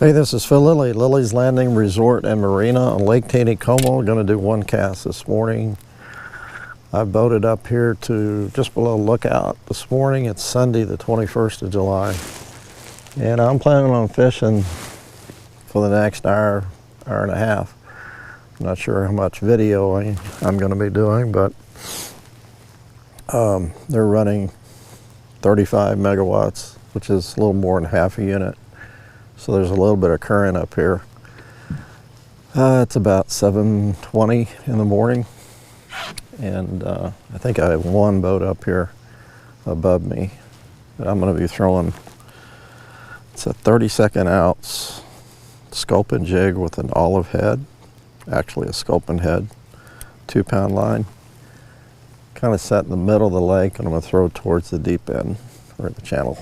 Hey, this is Phil Lilley, Lilley's Landing Resort and Marina on Lake Taneycomo. Going to do one cast this morning. I boated up here to just below Lookout this morning. It's Sunday, the 21st of July. And I'm planning on fishing for the next hour, hour and a half. I'm not sure how much videoing I'm going to be doing, but they're running 35 megawatts, which is a little more than half a unit. So there's a little bit of current up here. It's about 7:20 in the morning, and I think I have one boat up here above me that I'm going to be throwing. It's a 32nd ounce sculpin jig with an olive head, actually a sculpin head, 2-pound line. Kind of set in the middle of the lake, and I'm going to throw it towards the deep end or the channel.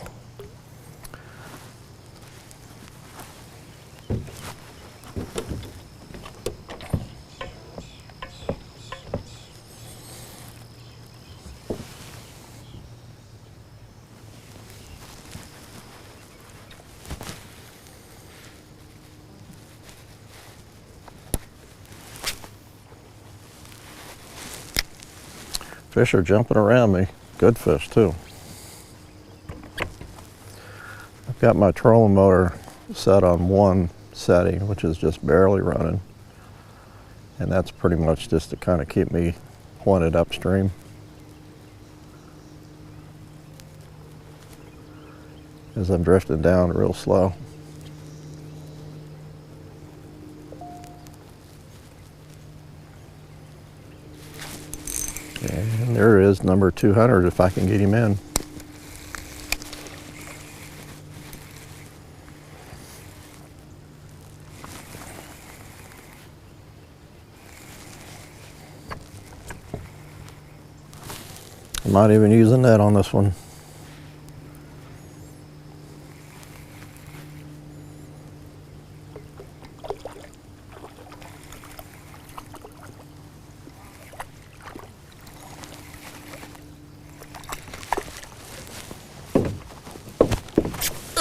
Fish are jumping around me. Good fish too. I've got my trolling motor set on one setting, which is just barely running. And that's pretty much just to kind of keep me pointed upstream. As I'm drifting down real slow. And there is number 200 if I can get him in. I'm not even using that on this one.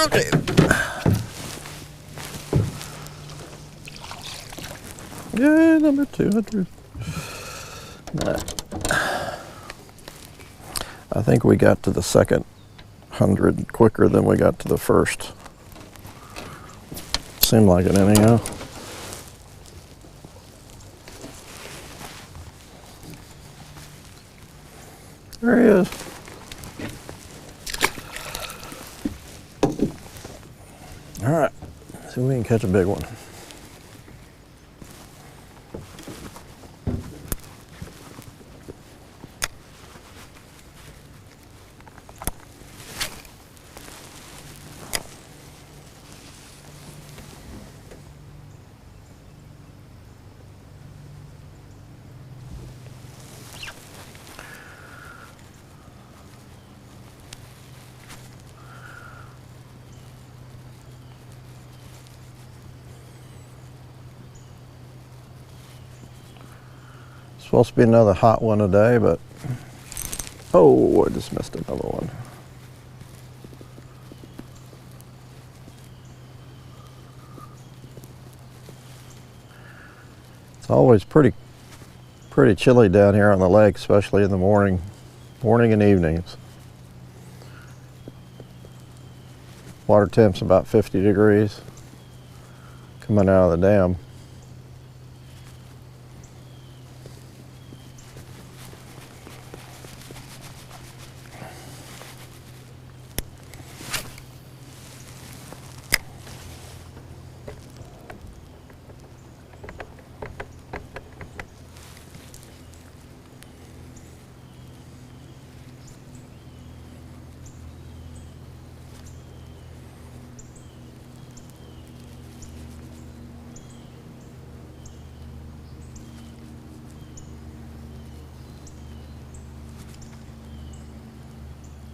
Okay. Yeah, number 200. I think we got to the second 100 quicker than we got to the first. Seemed like it anyhow. There he is. All right, see if we can catch a big one. Supposed to be another hot one today, but oh, I just missed another one. It's always pretty chilly down here on the lake, especially in the morning and evenings. Water temp's about 50 degrees coming out of the dam.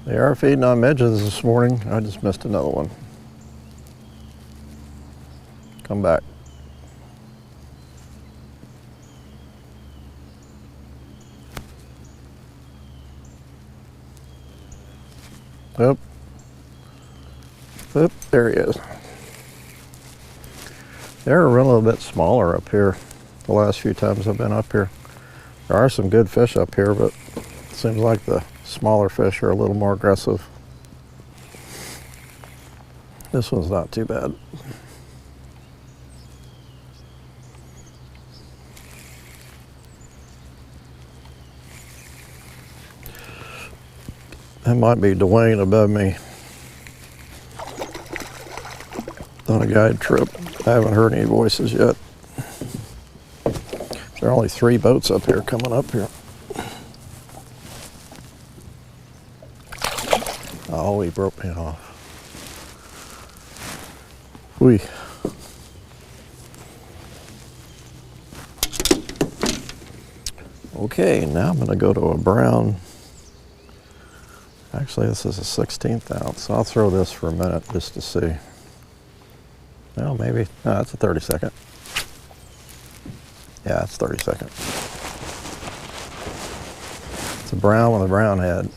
They are feeding on midges this morning. I just missed another one. Come back. Oop. Oop, there he is. They're a little bit smaller up here the last few times I've been up here. There are some good fish up here, but it seems like the smaller fish are a little more aggressive. This one's not too bad. That might be Dwayne above me on a guide trip. I haven't heard any voices yet. There are only 3 boats up here coming up here. Oh, he broke me off. Whee. Okay, now I'm going to go to a brown. Actually, this is a 16th ounce. I'll throw this for a minute just to see. Well, maybe. No, that's a 32nd. Yeah, it's 32nd. It's a brown with a brown head.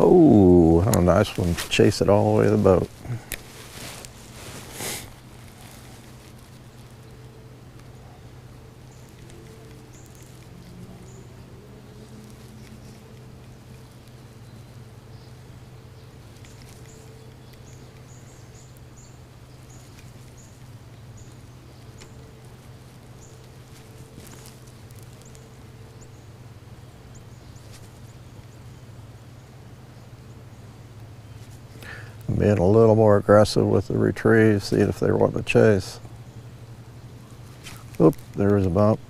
Oh, a nice one. Chase it all the way to the boat. Being a little more aggressive with the retrieve, see if they want to chase. Oop, there was a bump.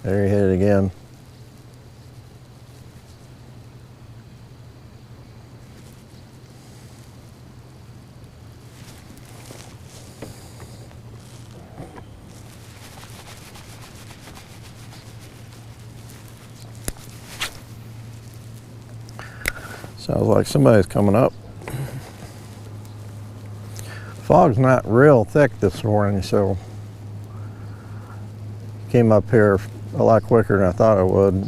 There he hit it again. Sounds like somebody's coming up. Fog's not real thick this morning, so came up here a lot quicker than I thought it would.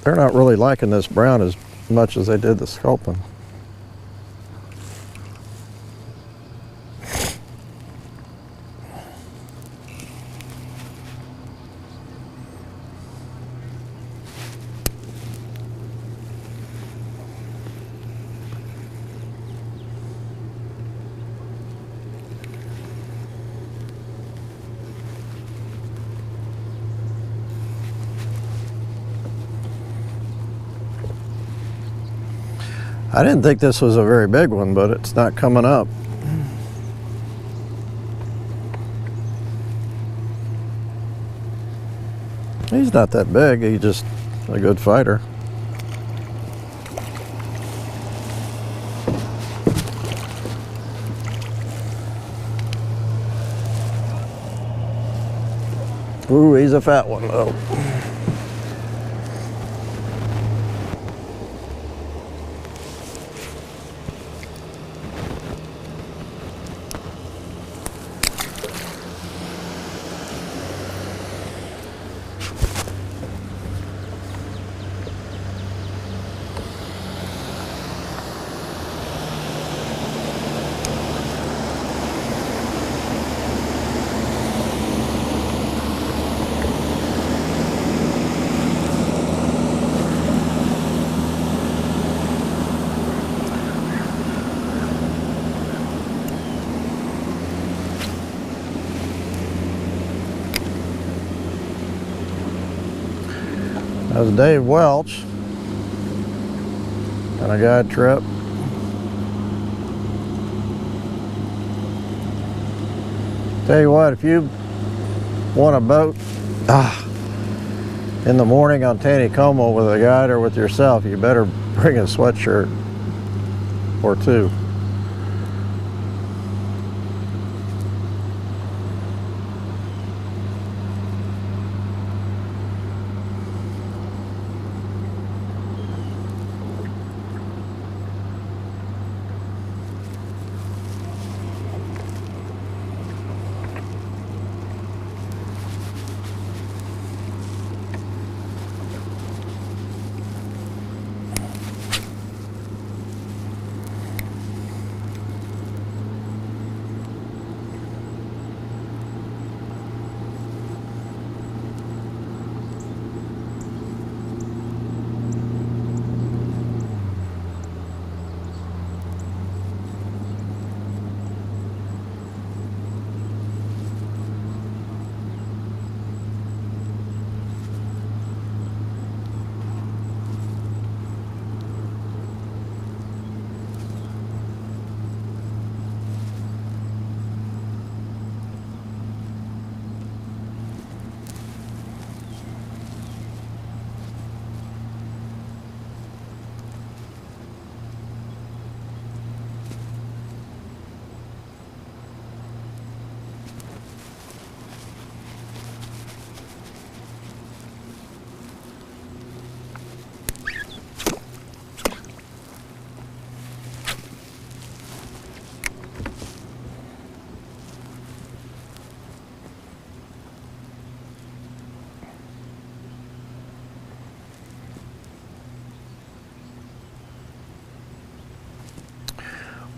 They're not really liking this brown as much as they did the sculpin. I didn't think this was a very big one, but it's not coming up. He's not that big, he's just a good fighter. Ooh, he's a fat one though. That was Dave Welch on a guide trip. Tell you what, if you want a boat in the morning on Taneycomo with a guide or with yourself, you better bring a sweatshirt or two.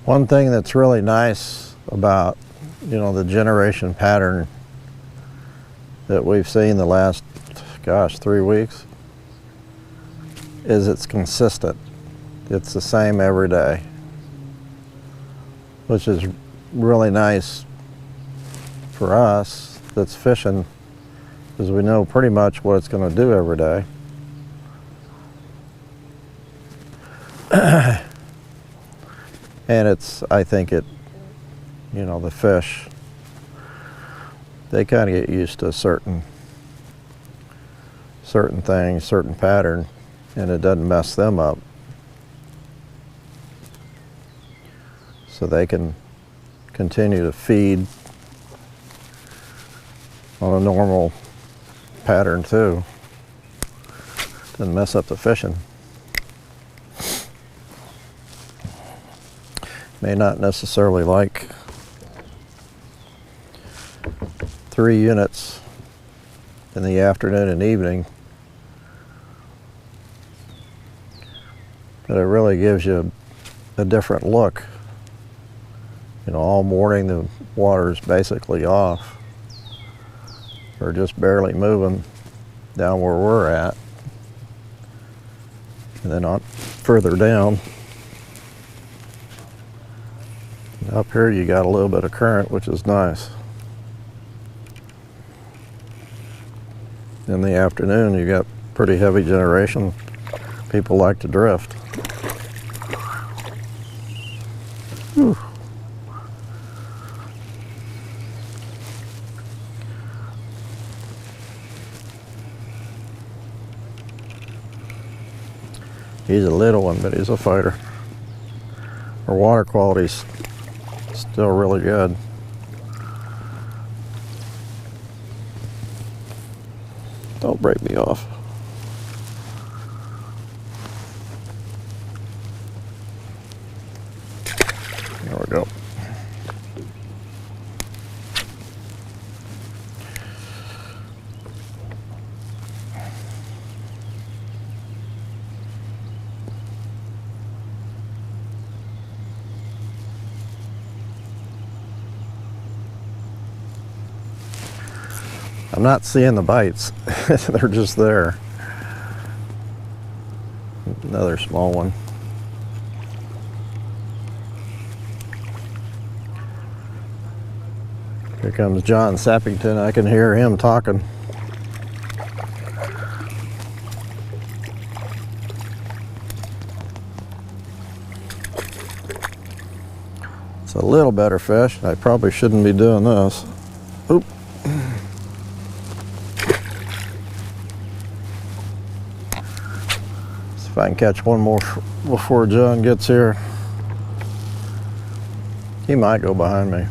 One thing that's really nice about, the generation pattern that we've seen the last, 3 weeks is it's consistent. It's the same every day, which is really nice for us that's fishing, because we know pretty much what it's going to do every day. And I think the fish, they kind of get used to a certain things, certain pattern, and it doesn't mess them up. So they can continue to feed on a normal pattern too. Doesn't mess up the fishing. May not necessarily like 3 units in the afternoon and evening, but it really gives you a different look. All morning the water's basically off, or just barely moving down where we're at, and then on further down. Up here you got a little bit of current, which is nice. In the afternoon you got pretty heavy generation. People like to drift. Whew. He's a little one, but he's a fighter. Our water quality's still really good. Don't break me off. There we go. I'm not seeing the bites. They're just there. Another small one. Here comes John Sappington. I can hear him talking. a little better fish. I probably shouldn't be doing this. Oop. See if I can catch one more before John gets here. He might go behind me.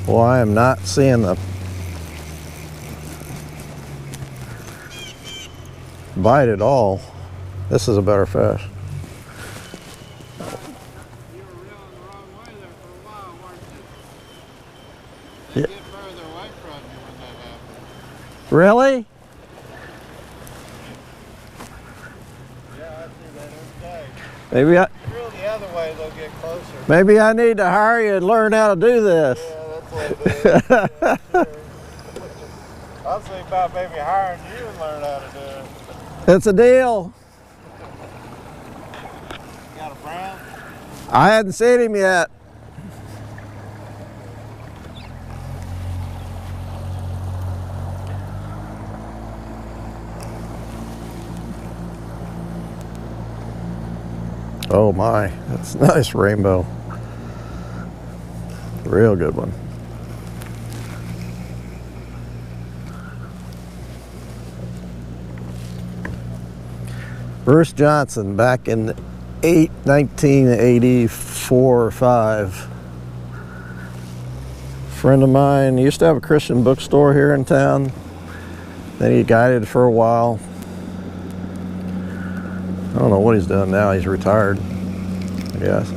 Well, I am not seeing the bite at all. This is a better fish. You were reeling the wrong way there for a while, weren't you? They Yeah. get further away from you when that happens. Really? Yeah, I see that every day. Maybe If you reel the other way, they'll get closer. maybe I need to hire you and learn how to do this. Yeah, that's what it is. Yeah, sure. I was thinking about maybe hiring you and learn how to do it. It's a deal. You got a brown? I hadn't seen him yet. Oh my, that's a nice rainbow. Real good one. Bruce Johnson back in 1984 or 5. Friend of mine used to have a Christian bookstore here in town. Then he guided for a while. I don't know what he's doing now. He's retired, I guess.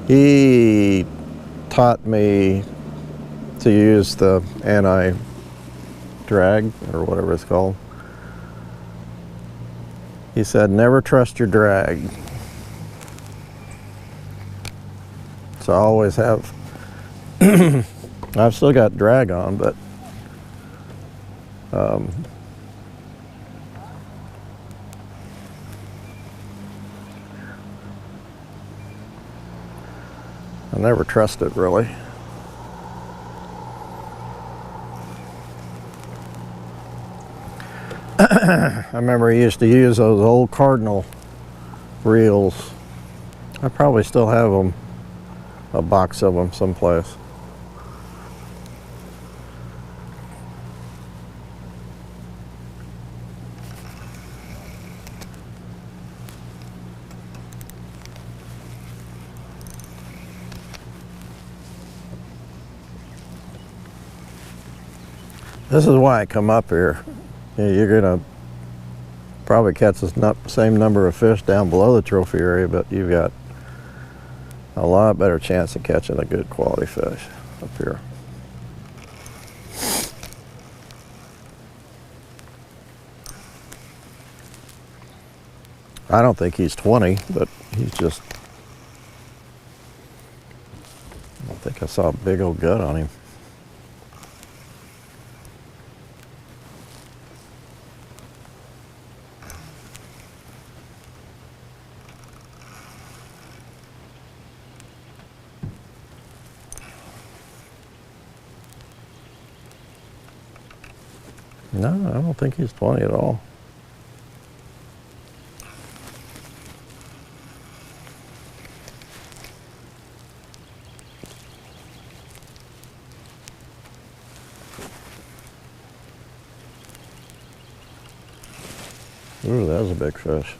He taught me to use the anti-drag or whatever it's called. He said, never trust your drag. So I always have. I've still got drag on, but I never trust it really. I remember he used to use those old Cardinal reels. I probably still have them, a box of them someplace. This is why I come up here. You're gonna probably catch the same number of fish down below the trophy area, but you've got a lot better chance of catching a good quality fish up here. I don't think he's 20, but he's just, I think I saw a big old gut on him. No, I don't think he's 20 at all. Ooh, that was a big fish.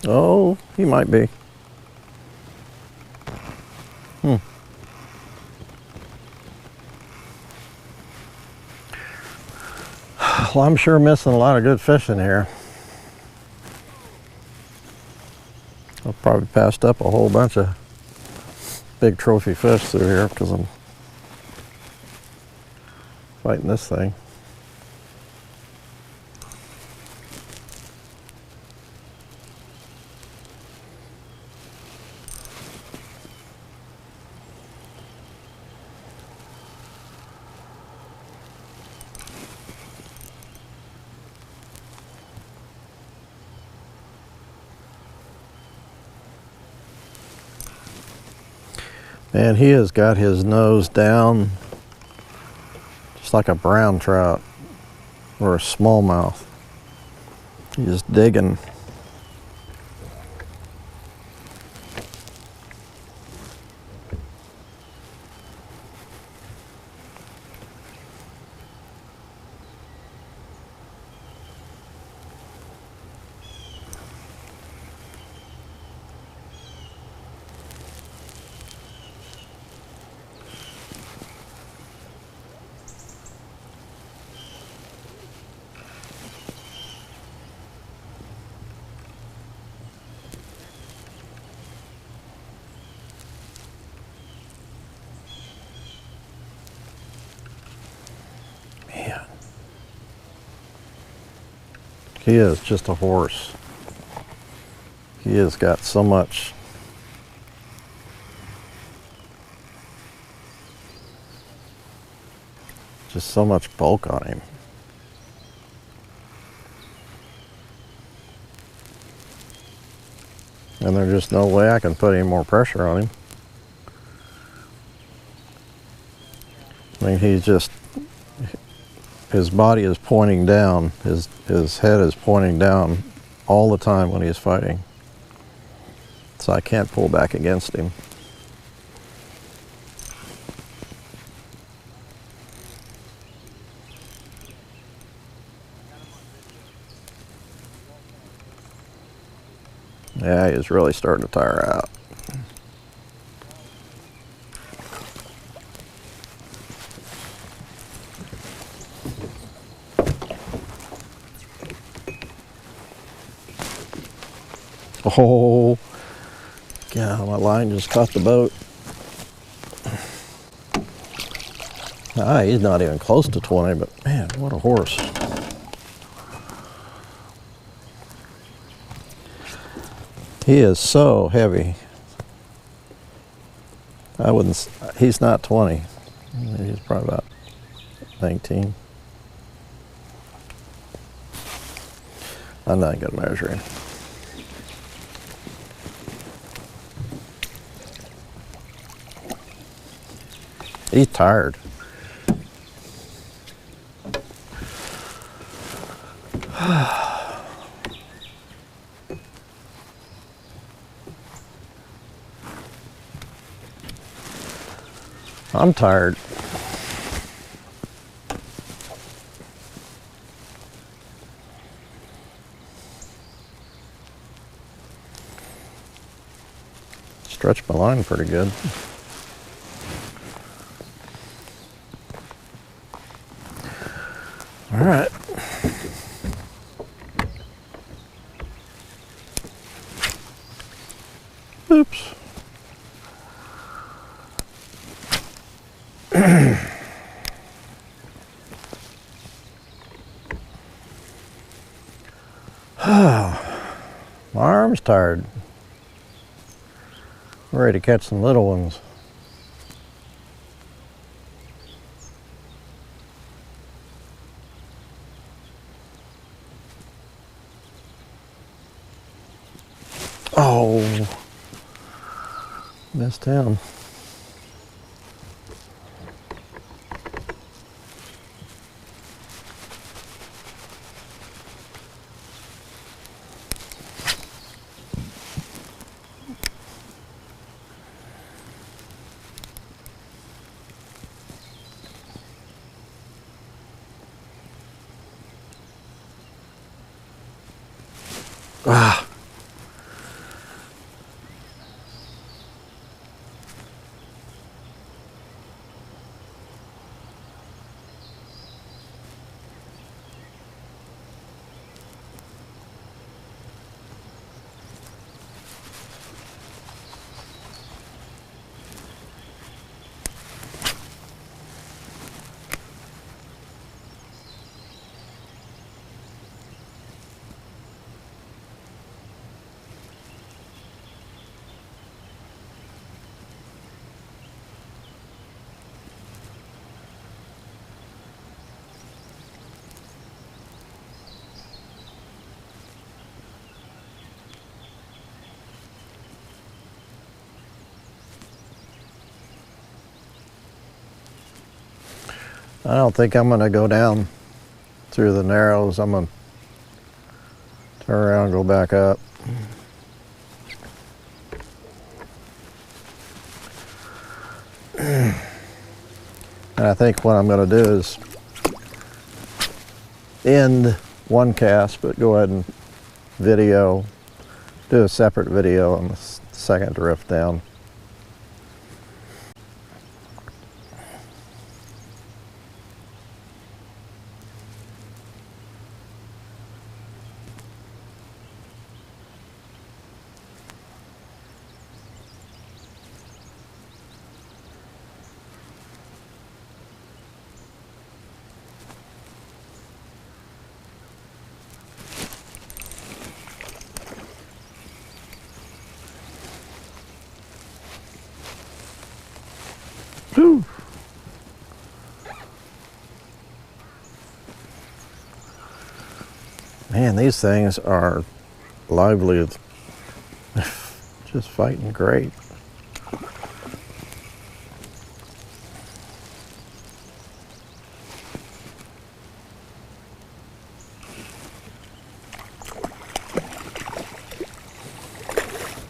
Oh, he might be. Well, I'm sure missing a lot of good fish in here. I've probably passed up a whole bunch of big trophy fish through here because I'm fighting this thing. And he has got his nose down just like a brown trout or a smallmouth. He's digging. Man, he is just a horse. He has got so much just so much bulk on him. And there's just no way I can put any more pressure on him. I mean, he's just, his body is pointing down, his head is pointing down all the time when he's fighting. So I can't pull back against him. Yeah, he's really starting to tire out. Oh, yeah, my line just caught the boat. Ah, he's not even close to 20, but man, what a horse. He is so heavy. I wouldn't, he's not 20. He's probably about 19. I'm not gonna measure him. He's tired. I'm tired. Stretched my line pretty good. All right. Oops. My arm's tired. I'm ready to catch some little ones. Oh, missed him. Ah. I don't think I'm going to go down through the narrows. I'm going to turn around and go back up. And I think what I'm going to do is end one cast, but go ahead and do a separate video on the second drift down. Whew. Man, these things are lively. Just fighting great.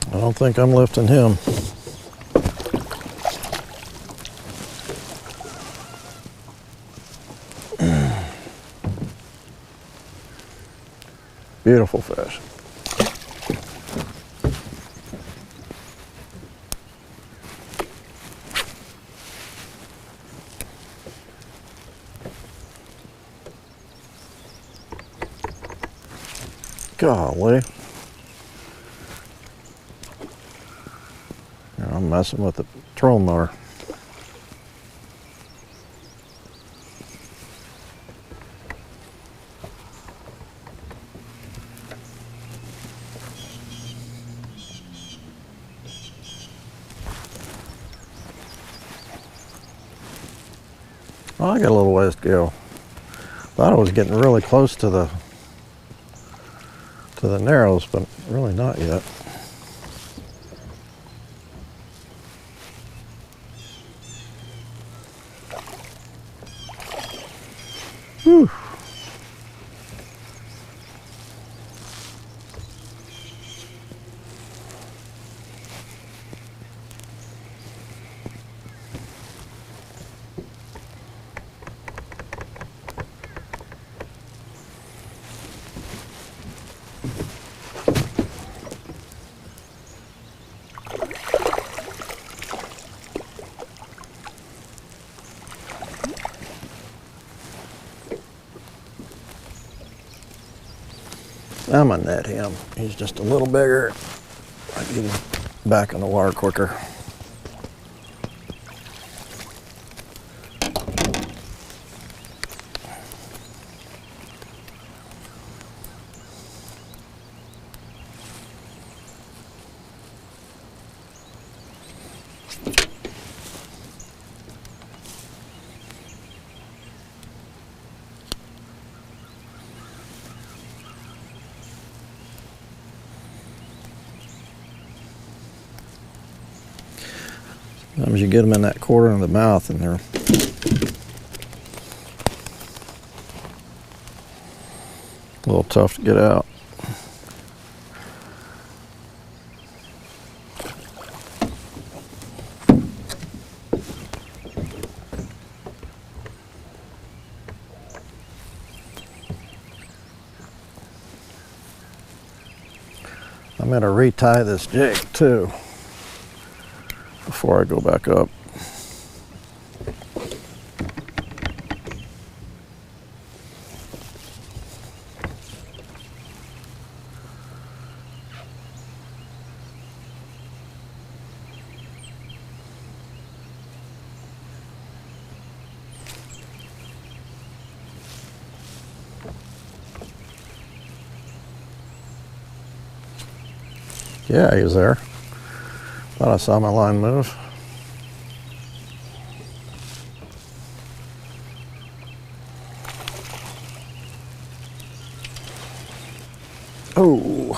I don't think I'm lifting him. Beautiful fish. Golly. I'm messing with the trolling motor. Well, I got a little ways to go. Thought I was getting really close to the narrows, but really not yet. Whew. I'm gonna net him. He's just a little bigger. I get him back in the water quicker. Sometimes you get them in that corner of the mouth and they're a little tough to get out. I'm going to retie this jig too before I go back up. Yeah, he was there. Thought I saw my line move. Oh.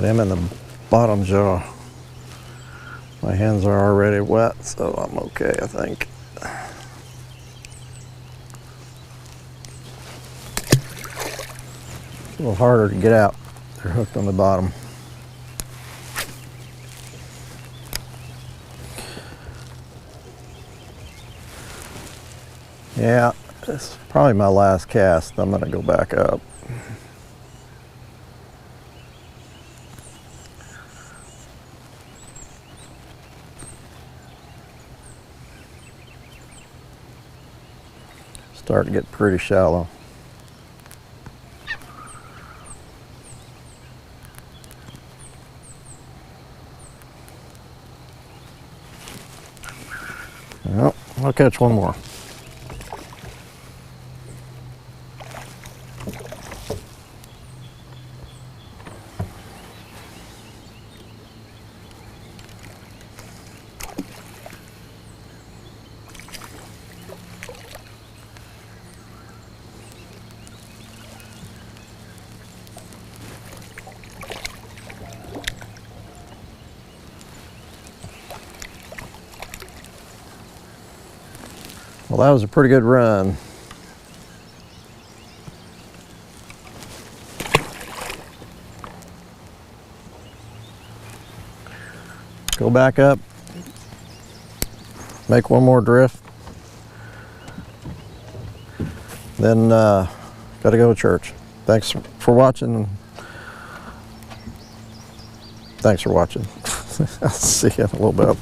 Got him in the bottom jaw. My hands are already wet, so I'm okay, I think. It's a little harder to get out. They're hooked on the bottom. Yeah, it's probably my last cast. I'm gonna go back up. Starting to get pretty shallow. Well, I'll catch one more. Well, that was a pretty good run. Go back up, make one more drift, then gotta go to church. Thanks for watching. Thanks for watching. I'll see you in a little bit.